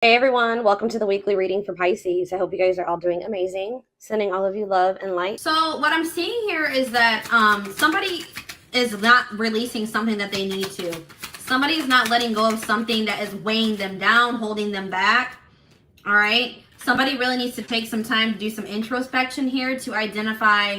Hey everyone, welcome to the weekly reading for Pisces. I hope you guys are all doing amazing. Sending all of you love and light. So what I'm seeing here is that somebody is not releasing something that they need to. Somebody is not letting go of something that is weighing them down, holding them back. All right. Somebody really needs to take some time to do some introspection here to identify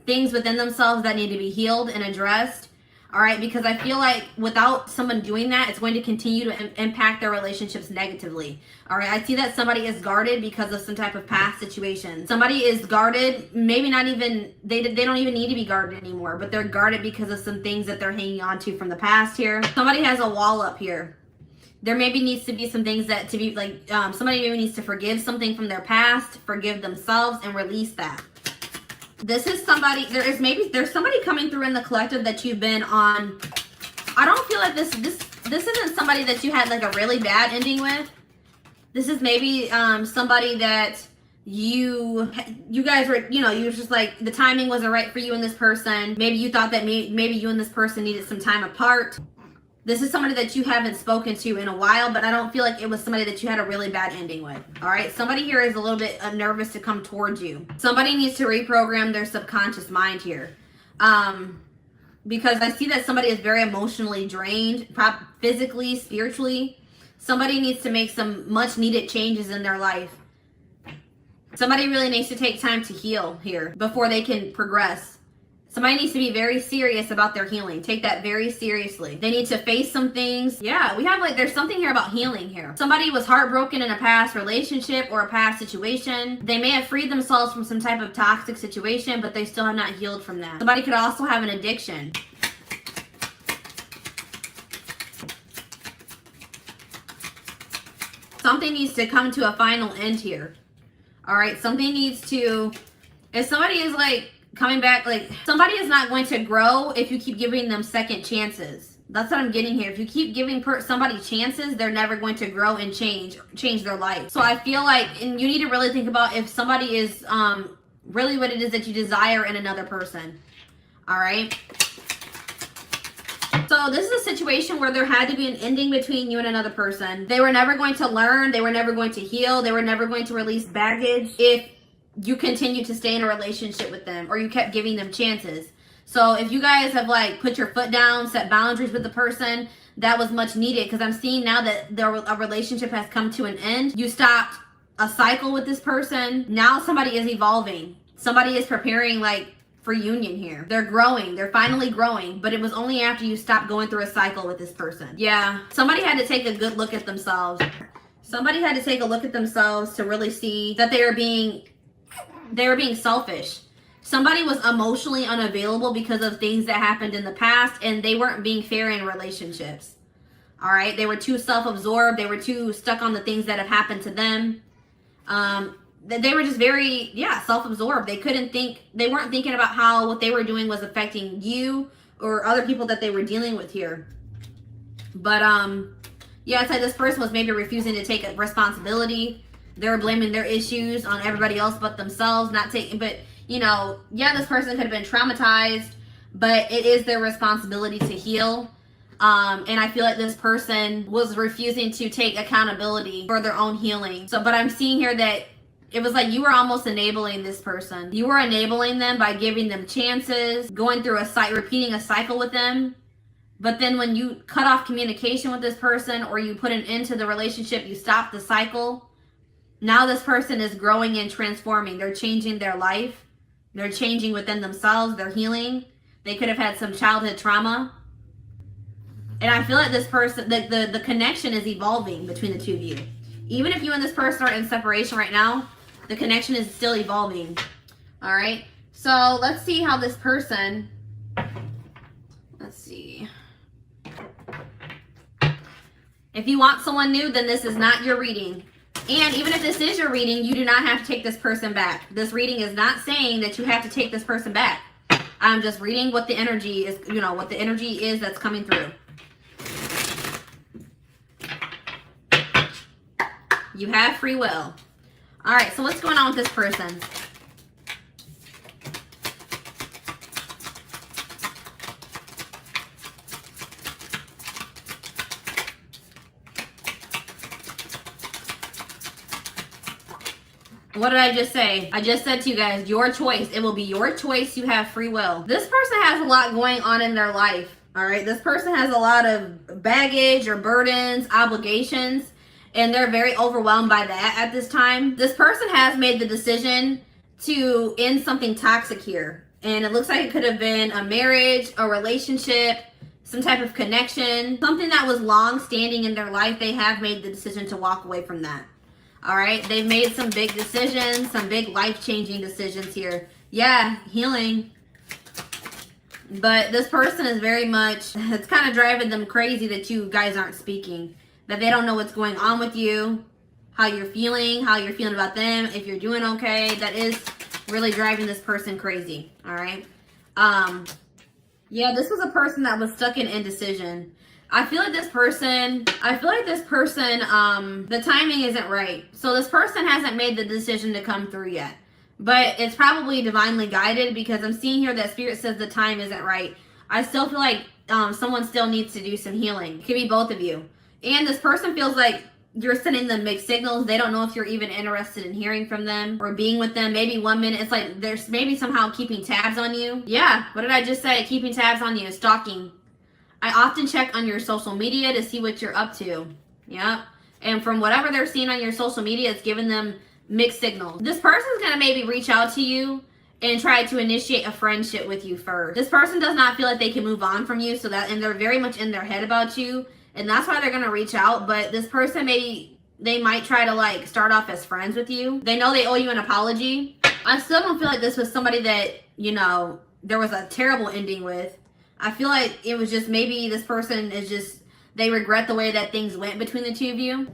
things within themselves that need to be healed and addressed. All right, because I feel like without someone doing that, it's going to continue to impact their relationships negatively. All right, I see that somebody is guarded because of some type of past situation. Somebody is guarded, maybe not even, they don't even need to be guarded anymore, but they're guarded because of some things that they're hanging on to from the past here. Somebody has a wall up here. There maybe needs to be some things that to be like, somebody maybe needs to forgive something from their past, forgive themselves, and release that. This is somebody, there's somebody coming through in the collective that you've been on. I don't feel like this isn't somebody that you had like a really bad ending with. This is maybe somebody that you guys were, you were just like, the timing wasn't right for you and this person. Maybe you thought that maybe you and this person needed some time apart. This is somebody that you haven't spoken to in a while, but I don't feel like it was somebody that you had a really bad ending with. All right. Somebody here is a little bit nervous to come towards you. Somebody needs to reprogram their subconscious mind here. Because I see that somebody is very emotionally drained, physically, spiritually. Somebody needs to make some much needed changes in their life. Somebody really needs to take time to heal here before they can progress. Somebody needs to be very serious about their healing. Take that very seriously. They need to face some things. Yeah, we have like, there's something here about healing here. Somebody was heartbroken in a past relationship or a past situation. They may have freed themselves from some type of toxic situation, but they still have not healed from that. Somebody could also have an addiction. Something needs to come to a final end here. All right, something needs to, if somebody is like, coming back, like somebody is not going to grow if you keep giving them second chances. That's what I'm getting here. If you keep giving somebody chances, they're never going to grow and change their life. So I feel like, and you need to really think about if somebody is really what it is that you desire in another person. All right. So this is a situation where there had to be an ending between you and another person. They were never going to learn. They were never going to heal. They were never going to release baggage if you continue to stay in a relationship with them or you kept giving them chances. So if you guys have like put your foot down, set boundaries with the person, that was much needed, because I'm seeing now that a relationship has come to an end. You stopped a cycle with this person. Now somebody is evolving. Somebody is preparing like for union here. They're growing. They're finally growing, but it was only after you stopped going through a cycle with this person. Yeah, somebody had to take a good look at themselves. Somebody had to take a look at themselves to really see that they were being selfish. Somebody was emotionally unavailable because of things that happened in the past, and they weren't being fair in relationships. All right, they were too self-absorbed. They were too stuck on the things that have happened to them. They were just very, self-absorbed. They weren't thinking about how what they were doing was affecting you or other people that they were dealing with here. But it's like this person was maybe refusing to take responsibility. They're blaming their issues on everybody else but themselves, this person could have been traumatized, but it is their responsibility to heal. And I feel like this person was refusing to take accountability for their own healing. But I'm seeing here that it was like you were almost enabling this person. You were enabling them by giving them chances, going through repeating a cycle with them. But then when you cut off communication with this person or you put an end to the relationship, you stop the cycle. Now this person is growing and transforming. They're changing their life. They're changing within themselves. They're healing. They could have had some childhood trauma. And I feel like this person, the connection is evolving between the two of you. Even if you and this person are in separation right now, the connection is still evolving. All right. So let's see how this person, let's see. If you want someone new, then this is not your reading. And even if this is your reading, you do not have to take this person back. This reading is not saying that you have to take this person back. I'm just reading what the energy is, what the energy is that's coming through. You have free will. All right, so what's going on with this person? What did I just say? I just said to you guys, your choice. It will be your choice. You have free will. This person has a lot going on in their life. All right. This person has a lot of baggage or burdens, obligations, and they're very overwhelmed by that at this time. This person has made the decision to end something toxic here. And it looks like it could have been a marriage, a relationship, some type of connection, something that was long standing in their life. They have made the decision to walk away from that. All right. They've made some big decisions, some big life-changing decisions here. Yeah, healing. But this person is very much, it's kind of driving them crazy that you guys aren't speaking, that they don't know what's going on with you, how you're feeling about them, if you're doing okay. That is really driving this person crazy. All right. Yeah, this was a person that was stuck in indecision. I feel like this person, the timing isn't right. So this person hasn't made the decision to come through yet. But it's probably divinely guided, because I'm seeing here that Spirit says the time isn't right. I still feel like someone still needs to do some healing. It could be both of you. And this person feels like you're sending them mixed signals. They don't know if you're even interested in hearing from them or being with them. Maybe 1 minute, it's like there's maybe somehow keeping tabs on you. Yeah, what did I just say? Keeping tabs on you, stalking. I often check on your social media to see what you're up to. Yeah. And from whatever they're seeing on your social media, it's giving them mixed signals. This person's going to maybe reach out to you and try to initiate a friendship with you first. This person does not feel like they can move on from you, and they're very much in their head about you, and that's why they're going to reach out. But this person they might try to like start off as friends with you. They know they owe you an apology. I still don't feel like this was somebody that, you know, there was a terrible ending with. I feel like it was just maybe this person is just, they regret the way that things went between the two of you.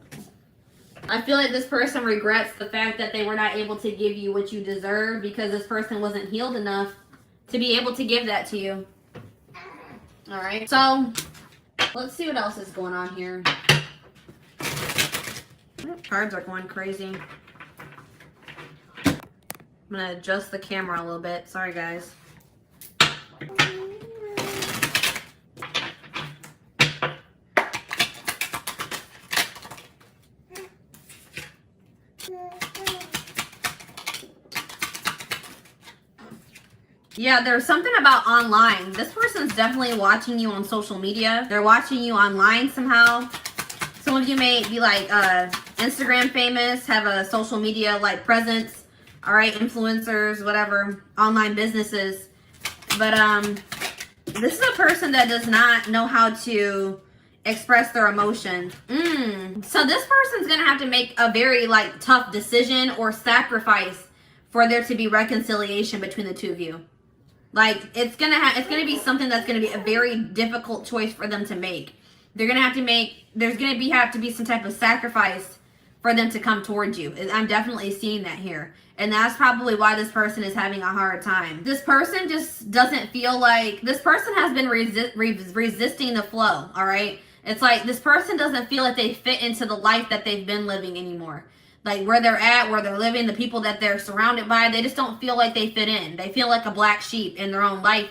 I feel like this person regrets the fact that they were not able to give you what you deserve, because this person wasn't healed enough to be able to give that to you. All right. So let's see what else is going on here. Cards are going crazy. I'm going to adjust the camera a little bit. Sorry, guys. Yeah, there's something about online. This person's definitely watching you on social media. They're watching you online somehow. Some of you may be like Instagram famous, have a social media like presence. All right, influencers, whatever, online businesses. But this is a person that does not know how to express their emotion. So this person's gonna have to make a very like tough decision or sacrifice for there to be reconciliation between the two of you. Like it's gonna be something that's gonna be a very difficult choice for them to make. They're gonna have to make, have to be some type of sacrifice for them to come towards you. I'm definitely seeing that here. And that's probably why this person is having a hard time. This person just doesn't feel like, this person has been resisting the flow, all right? It's like this person doesn't feel like they fit into the life that they've been living anymore. Like where they're at, where they're living, the people that they're surrounded by, they just don't feel like they fit in. They feel like a black sheep in their own life.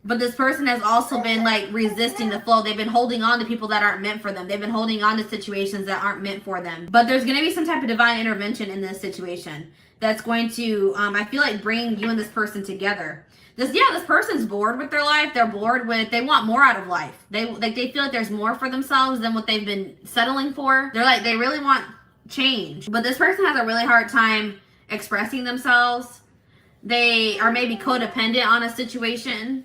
But this person has also been like resisting the flow. They've been holding on to people that aren't meant for them. They've been holding on to situations that aren't meant for them. But there's going to be some type of divine intervention in this situation that's going to, I feel like, bring you and this person together. This person's bored with their life. They're bored with, they want more out of life. They feel like there's more for themselves than what they've been settling for. They're like, they really want change. But this person has a really hard time expressing themselves. They are maybe codependent on a situation.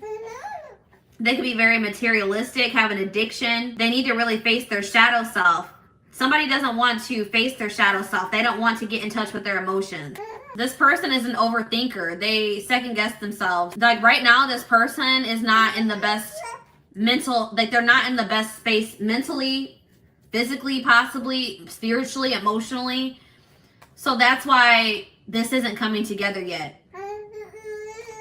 They could be very materialistic, have an addiction. They need to really face their shadow self. Somebody doesn't want to face their shadow self. They don't want to get in touch with their emotions. This person is an overthinker. They second guess themselves. Like right now, this person is not in the best mental, like they're not in the best space mentally, physically, possibly, spiritually, emotionally. So that's why this isn't coming together yet.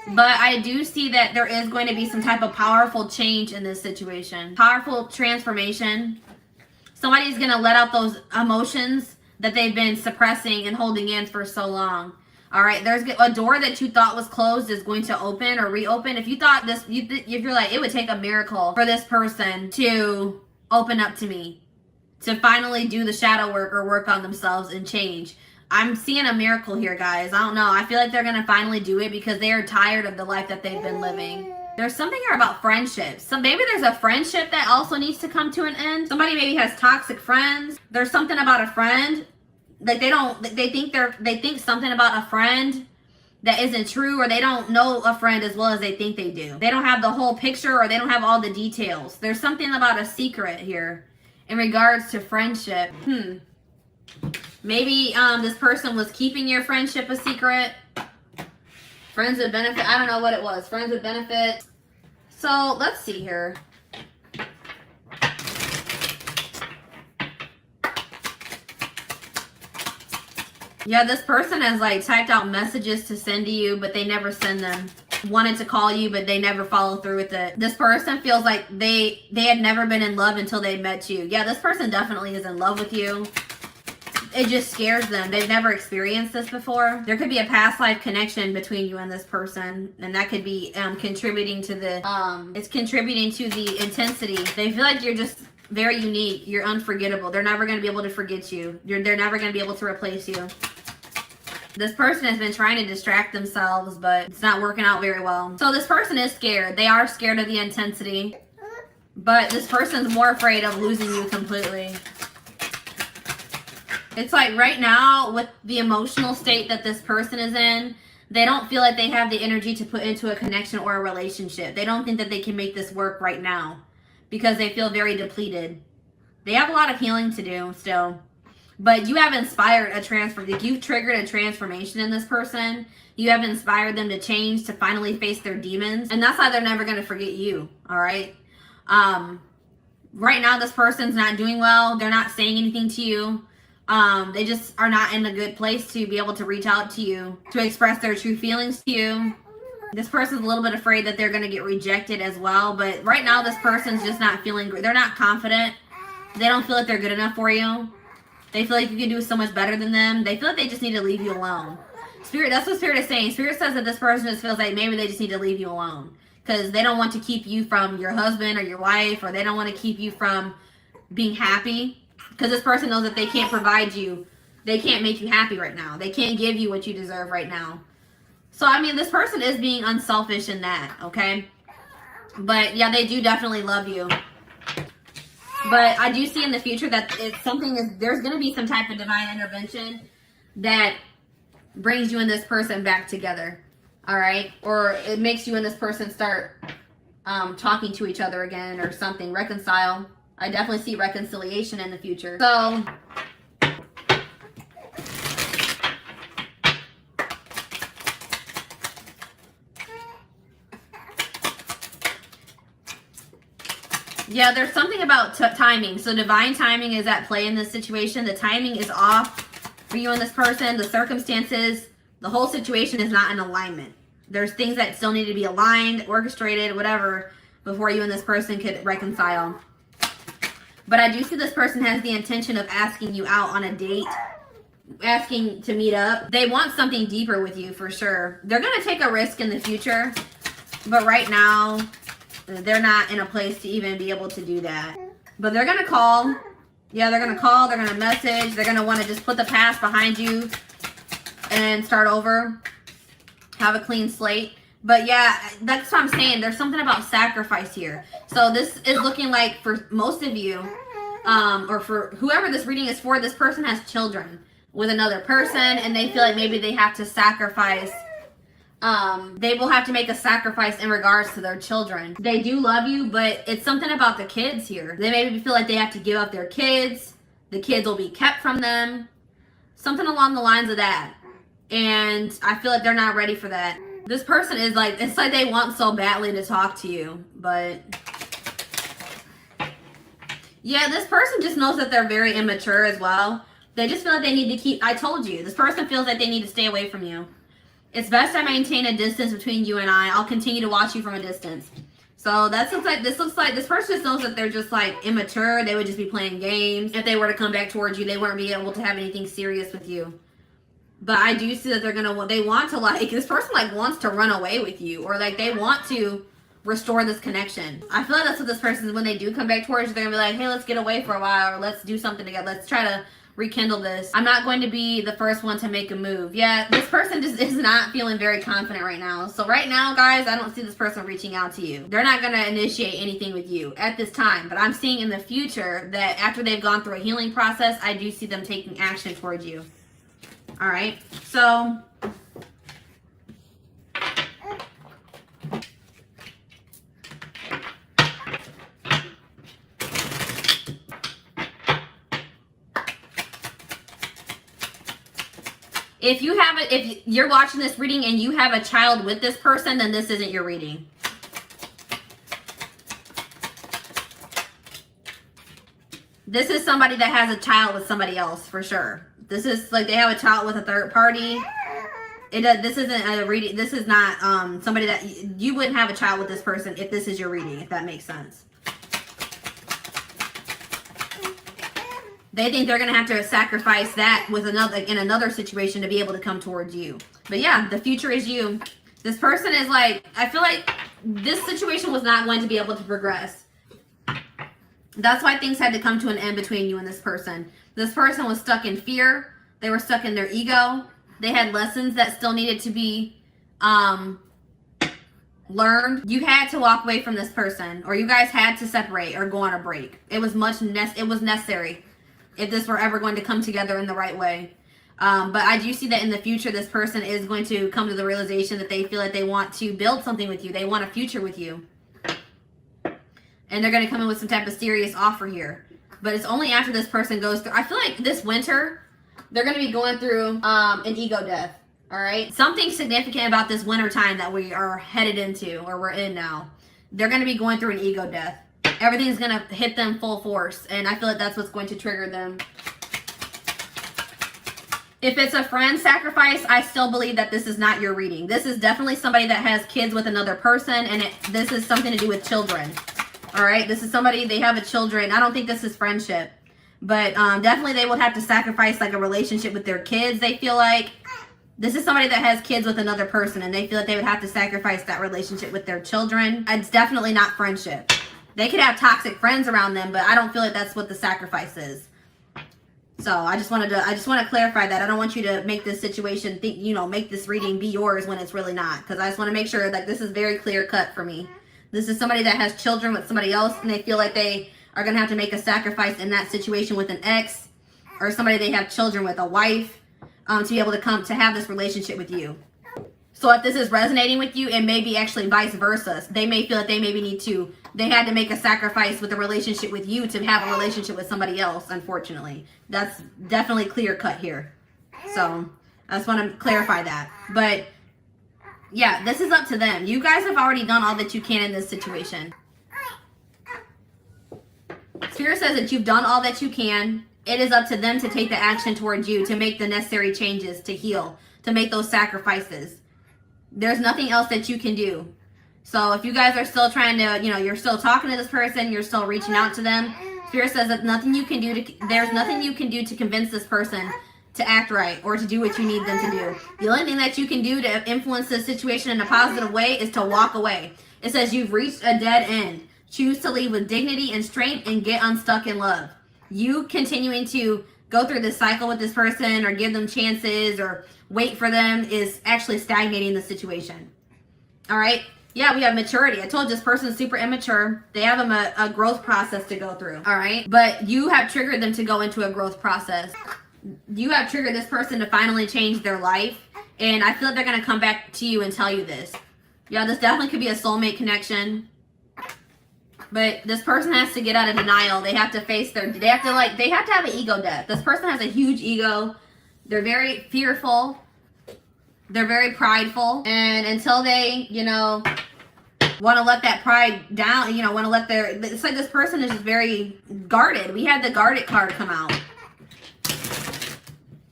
But I do see that there is going to be some type of powerful change in this situation. Powerful transformation. Somebody's going to let out those emotions that they've been suppressing and holding in for so long. All right, there's a door that you thought was closed is going to open or reopen. If you thought this, if you're like, it would take a miracle for this person to open up to me, to finally do the shadow work or work on themselves and change. I'm seeing a miracle here, guys. I don't know. I feel like they're going to finally do it because they are tired of the life that they've been living. There's something here about friendships. So maybe there's a friendship that also needs to come to an end. Somebody maybe has toxic friends. There's something about a friend. Like they think something about a friend that isn't true, or they don't know a friend as well as they think they do. They don't have the whole picture, or they don't have all the details. There's something about a secret here in regards to friendship. Maybe this person was keeping your friendship a secret. Friends with benefit. I don't know what it was. Friends with benefit. So let's see here. Yeah, this person has like typed out messages to send to you, but they never send them. Wanted to call you, but they never follow through with it. This person feels like they had never been in love until they met you. Yeah, this person definitely is in love with you. It just scares them. They've never experienced this before. There could be a past life connection between you and this person, and that could be contributing to the it's contributing to the intensity. They feel like you're just very unique. You're unforgettable. They're never going to be able to forget you. They're never going to be able to replace you. This person has been trying to distract themselves, but it's not working out very well. So this person is scared. They are scared of the intensity, but this person's more afraid of losing you completely. It's like right now, with the emotional state that this person is in, they don't feel like they have the energy to put into a connection or a relationship. They don't think that they can make this work right now because they feel very depleted. They have a lot of healing to do still. But you have inspired a transfer. Like, you've triggered a transformation in this person. You have inspired them to change, to finally face their demons. And that's why they're never going to forget you. All right. Right now, this person's not doing well. They're not saying anything to you. They just are not in a good place to be able to reach out to you, to express their true feelings to you. This person's a little bit afraid that they're going to get rejected as well. But right now, this person's just not feeling great. They're not confident. They don't feel like they're good enough for you. They feel like you can do so much better than them. They feel like they just need to leave you alone. Spirit, that's what Spirit is saying. Spirit says that this person just feels like maybe they just need to leave you alone because they don't want to keep you from your husband or your wife, or they don't want to keep you from being happy because this person knows that they can't provide you. They can't make you happy right now. They can't give you what you deserve right now. So, I mean, this person is being unselfish in that, okay? But, yeah, they do definitely love you. But I do see in the future that it's something, there's going to be some type of divine intervention that brings you and this person back together. All right? Or it makes you and this person start talking to each other again or something. Reconcile. I definitely see reconciliation in the future. So, yeah, there's something about timing. So divine timing is at play in this situation. The timing is off for you and this person. The circumstances, the whole situation is not in alignment. There's things that still need to be aligned, orchestrated, whatever, before you and this person could reconcile. But I do see this person has the intention of asking you out on a date, asking to meet up. They want something deeper with you for sure. They're going to take a risk in the future, but right now, they're not in a place to even be able to do that. But they're going to call. Yeah, they're going to call. They're going to message. They're going to want to just put the past behind you and start over. Have a clean slate. But yeah, that's what I'm saying. There's something about sacrifice here. So this is looking like for most of you, or for whoever this reading is for, this person has children with another person, and they feel like maybe they have to sacrifice. They will have to make a sacrifice in regards to their children. They do love you, but it's something about the kids here. They maybe feel like they have to give up their kids. The kids will be kept from them. Something along the lines of that. And I feel like they're not ready for that. This person is like, it's like they want so badly to talk to you, but yeah, this person just knows that they're very immature as well. They just feel like they need to keep, I told you, this person feels like they need to stay away from you. It's best I maintain a distance between you and I. I'll continue to watch you from a distance. So this looks like this person just knows that they're just like immature. They would just be playing games. If they were to come back towards you, they wouldn't be able to have anything serious with you. But I do see that they want to, like, this person like wants to run away with you, or like they want to restore this connection. I feel like that's what this person is. When they do come back towards you, they're gonna be like, hey, let's get away for a while, or let's do something together. Let's try to rekindle this. I'm not going to be the first one to make a move. Yeah, this person just is not feeling very confident right now. So right now, guys, I don't see this person reaching out to you. They're not going to initiate anything with you at this time. But I'm seeing in the future that after they've gone through a healing process, I do see them taking action towards you. All right. So if you're watching this reading and you have a child with this person, then this isn't your reading. This is somebody that has a child with somebody else for sure. This is like they have a child with a third party. This isn't a reading. This is not somebody that you wouldn't have a child with this person if this is your reading, if that makes sense. They think they're going to have to sacrifice that with in another situation to be able to come towards you. But yeah, the future is you. This person is like, I feel like this situation was not going to be able to progress. That's why things had to come to an end between you and this person. This person was stuck in fear. They were stuck in their ego. They had lessons that still needed to be learned. You had to walk away from this person, or you guys had to separate or go on a break. It was necessary if this were ever going to come together in the right way. But I do see that in the future, this person is going to come to the realization that they feel like they want to build something with you. They want a future with you. And they're going to come in with some type of serious offer here. But it's only after this person goes through, I feel like this winter, they're going to be going through an ego death. All right. Something significant about this winter time that we are headed into, or we're in now. They're going to be going through an ego death. Everything's going to hit them full force. And I feel like that's what's going to trigger them. If it's a friend sacrifice, I still believe that this is not your reading. This is definitely somebody that has kids with another person. And this is something to do with children. All right. This is somebody, they have a children. I don't think this is friendship. But definitely they would have to sacrifice like a relationship with their kids, they feel like. This is somebody that has kids with another person. And they feel like they would have to sacrifice that relationship with their children. It's definitely not friendship. They could have toxic friends around them, but I don't feel like that's what the sacrifice is. So I just want to clarify that. I don't want you to make this situation make this reading be yours when it's really not. Because I just want to make sure that this is very clear cut for me. This is somebody that has children with somebody else, and they feel like they are going to have to make a sacrifice in that situation with an ex, or somebody they have children with, a wife, to be able to come to have this relationship with you. So if this is resonating with you, it may be actually vice versa. They may feel that they had to make a sacrifice with a relationship with you to have a relationship with somebody else, unfortunately. That's definitely clear cut here. So I just want to clarify that. But yeah, this is up to them. You guys have already done all that you can in this situation. Spirit says that you've done all that you can. It is up to them to take the action towards you, to make the necessary changes, to heal, to make those sacrifices. There's nothing else that you can do. So if you guys are still trying to, you're still talking to this person, you're still reaching out to them, Spirit says that there's nothing you can do to convince this person to act right or to do what you need them to do. The only thing that you can do to influence this situation in a positive way is to walk away. It says you've reached a dead end. Choose to leave with dignity and strength and get unstuck in love. You continuing to go through this cycle with this person or give them chances or wait for them is actually stagnating the situation. All right. Yeah, we have maturity. I told you this person is super immature. They have a growth process to go through. All right. But you have triggered them to go into a growth process. You have triggered this person to finally change their life. And I feel like they're going to come back to you and tell you this. Yeah, this definitely could be a soulmate connection. But this person has to get out of denial. They have to face they have to have an ego death. This person has a huge ego. They're very fearful. They're very prideful. And until they, want to let that pride down, it's like this person is just very guarded. We had the guarded card come out.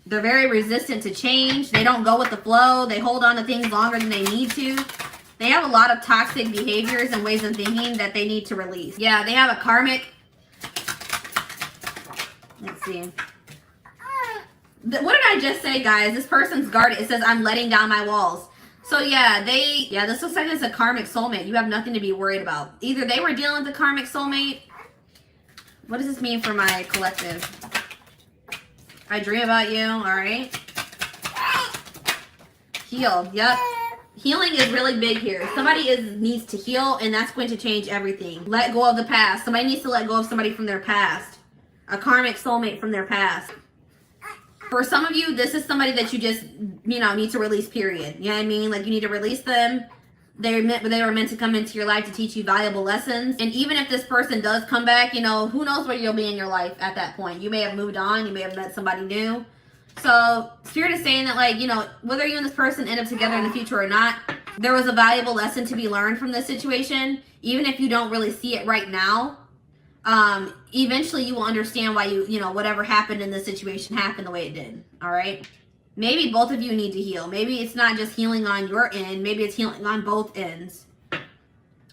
They're very resistant to change. They don't go with the flow. They hold on to things longer than they need to. They have a lot of toxic behaviors and ways of thinking that they need to release. Yeah, they have a karmic. Let's see. What did I just say, guys? This person's guarded. It says, I'm letting down my walls. So yeah, this looks like it's a karmic soulmate. You have nothing to be worried about. Either they were dealing with a karmic soulmate. What does this mean for my collective? I dream about you. All right. Heal. Yep. Healing is really big here. Somebody needs to heal, and that's going to change everything. Let go of the past. Somebody needs to let go of somebody from their past. A karmic soulmate from their past. For some of you, this is somebody that you just, need to release, period. You know what I mean? Like, you need to release them. They were meant to come into your life to teach you valuable lessons. And even if this person does come back, who knows where you'll be in your life at that point. You may have moved on. You may have met somebody new. So Spirit is saying that, like, whether you and this person end up together in the future or not, there was a valuable lesson to be learned from this situation. Even if you don't really see it right now, eventually you will understand why whatever happened in this situation happened the way it did. All right. Maybe both of you need to heal. Maybe it's not just healing on your end. Maybe it's healing on both ends.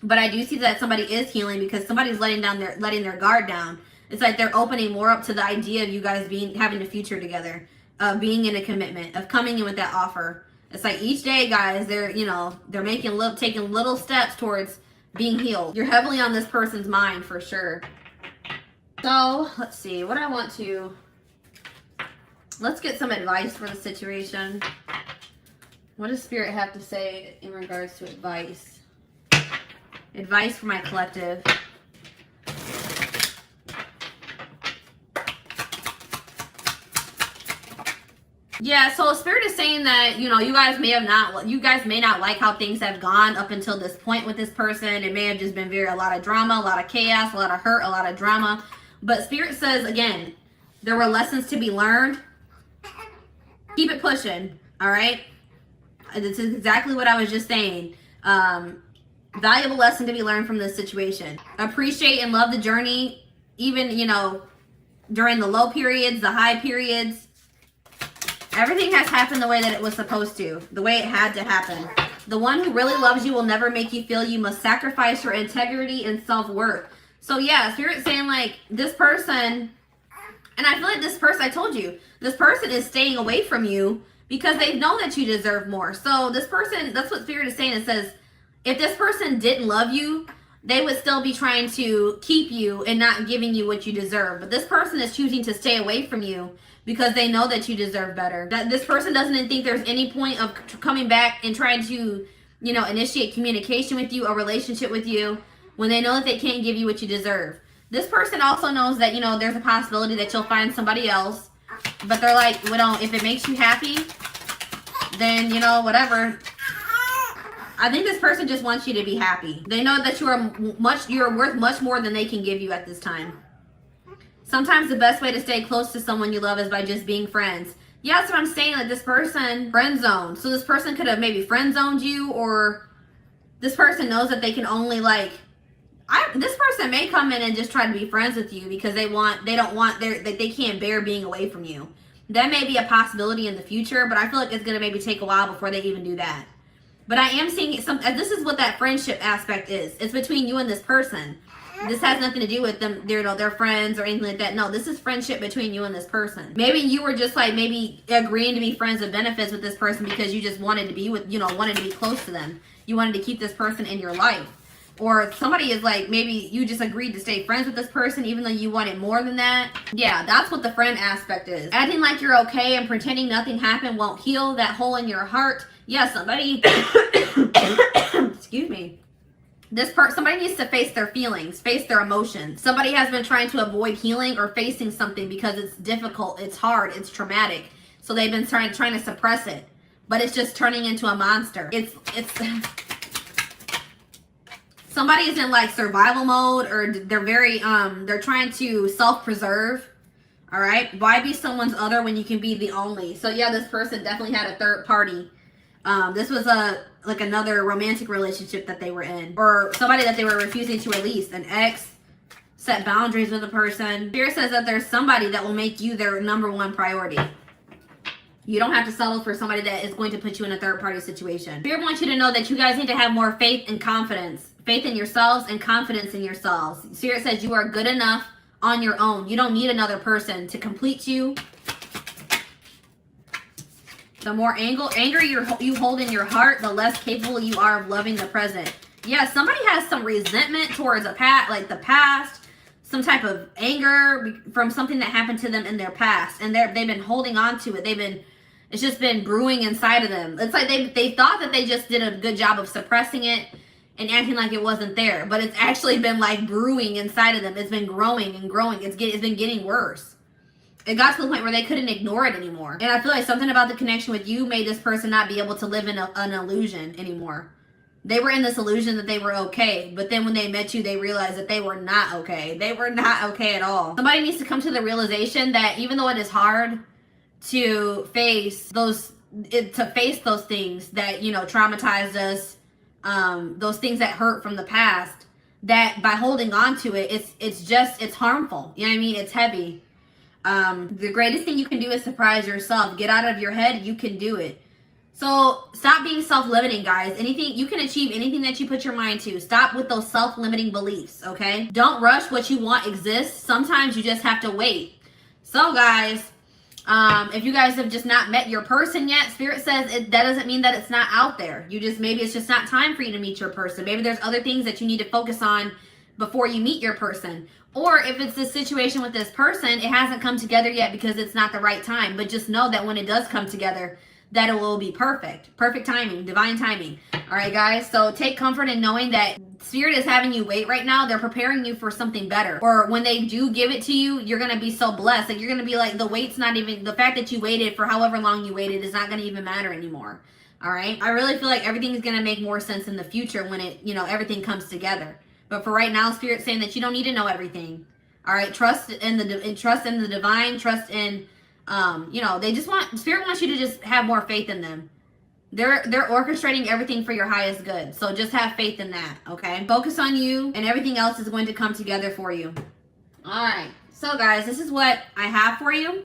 But I do see that somebody is healing because somebody's letting their guard down. It's like they're opening more up to the idea of you guys having a future together, of being in a commitment, of coming in with that offer. It's like each day, guys, they're taking little steps towards being healed. You're heavily on this person's mind for sure. So let's see let's get some advice for the situation. What does Spirit have to say in regards to advice? Advice for my collective. Yeah, so Spirit is saying that, you guys may not like how things have gone up until this point with this person. It may have just been a lot of drama, a lot of chaos, a lot of hurt, a lot of drama. But Spirit says, again, there were lessons to be learned. Keep it pushing, all right? This is exactly what I was just saying. Valuable lesson to be learned from this situation. Appreciate and love the journey, even, during the low periods, the high periods. Everything has happened the way that it was supposed to, the way it had to happen. The one who really loves you will never make you feel you must sacrifice your integrity and self-worth. So yeah, Spirit's saying, like, this person, and I feel like this person, I told you, this person is staying away from you because they know that you deserve more. So this person, that's what Spirit is saying. It says, if this person didn't love you, they would still be trying to keep you and not giving you what you deserve. But this person is choosing to stay away from you because they know that you deserve better. That this person doesn't think there's any point of coming back and trying to, initiate communication with you, a relationship with you, when they know that they can't give you what you deserve. This person also knows that, there's a possibility that you'll find somebody else. But they're like, if it makes you happy, then, whatever. I think this person just wants you to be happy. They know that you're worth much more than they can give you at this time. Sometimes the best way to stay close to someone you love is by just being friends. Yeah, that's what I'm saying. Like, this person friend zoned. So this person could have maybe friend zoned you, or this person knows that they can only this person may come in and just try to be friends with you because they can't bear being away from you. That may be a possibility in the future, but I feel like it's going to maybe take a while before they even do that. But I am seeing this is what that friendship aspect is. It's between you and this person. This has nothing to do with them, their friends or anything like that. No, this is friendship between you and this person. Maybe you were just maybe agreeing to be friends with benefits with this person because you just wanted to be wanted to be close to them. You wanted to keep this person in your life. Or somebody is maybe you just agreed to stay friends with this person even though you wanted more than that. Yeah, that's what the friend aspect is. Acting like you're okay and pretending nothing happened won't heal that hole in your heart. Yeah, somebody, excuse me. Somebody needs to face their feelings, face their emotions. Somebody has been trying to avoid healing or facing something because it's difficult, it's hard, it's traumatic. So they've been trying to suppress it, but it's just turning into a monster. It's somebody is in survival mode, or they're trying to self-preserve. All right. Why be someone's other when you can be the only? So yeah, this person definitely had a third party. This was another romantic relationship that they were in, or somebody that they were refusing to release. An ex, set boundaries with a person. Spirit says that there's somebody that will make you their number one priority. You don't have to settle for somebody that is going to put you in a third party situation. Spirit wants you to know that you guys need to have more faith and confidence. Faith in yourselves and confidence in yourselves. Spirit says you are good enough on your own. You don't need another person to complete you. The more anger you hold in your heart, the less capable you are of loving the present. Yeah, somebody has some resentment towards the past. some type of anger from something that happened to them in their past, and they've been holding on to it. It's just been brewing inside of them. It's like they thought that they just did a good job of suppressing it and acting like it wasn't there, but it's actually been like brewing inside of them. It's been growing and growing. It's been getting worse. It got to the point where they couldn't ignore it anymore. And I feel like something about the connection with you made this person not be able to live in an illusion anymore. They were in this illusion that they were okay, but then when they met you, they realized that they were not okay. They were not okay at all. Somebody needs to come to the realization that even though it is hard to face those things that, you know, traumatized us, those things that hurt from the past, that by holding on to it, it's harmful. You know what I mean? It's heavy. The greatest thing you can do is surprise yourself. Get out of your head. You can do it. So stop being self-limiting, guys. Anything you can achieve, anything that you put your mind to. Stop with those self-limiting beliefs, okay? Don't rush. What you want exists. Sometimes you just have to wait. So guys, if you guys have just not met your person yet, Spirit says that doesn't mean that it's not out there. Maybe it's just not time for you to meet your person. Maybe there's other things that you need to focus on before you meet your person. Or if it's this situation with this person, it hasn't come together yet because it's not the right time. But just know that when it does come together, that it will be perfect. Perfect timing, divine timing. All right, guys. So take comfort in knowing that Spirit is having you wait right now. They're preparing you for something better. Or when they do give it to you, you're going to be so blessed. Like, you're going to be like, the wait's not even, the fact that you waited for however long you waited is not going to even matter anymore. All right. I really feel like everything is going to make more sense in the future when everything comes together. But for right now, Spirit's saying that you don't need to know everything. All right. Trust in the divine, trust in, Spirit wants you to just have more faith in them. They're orchestrating everything for your highest good. So just have faith in that, okay? Focus on you, and everything else is going to come together for you. All right. So, guys, this is what I have for you.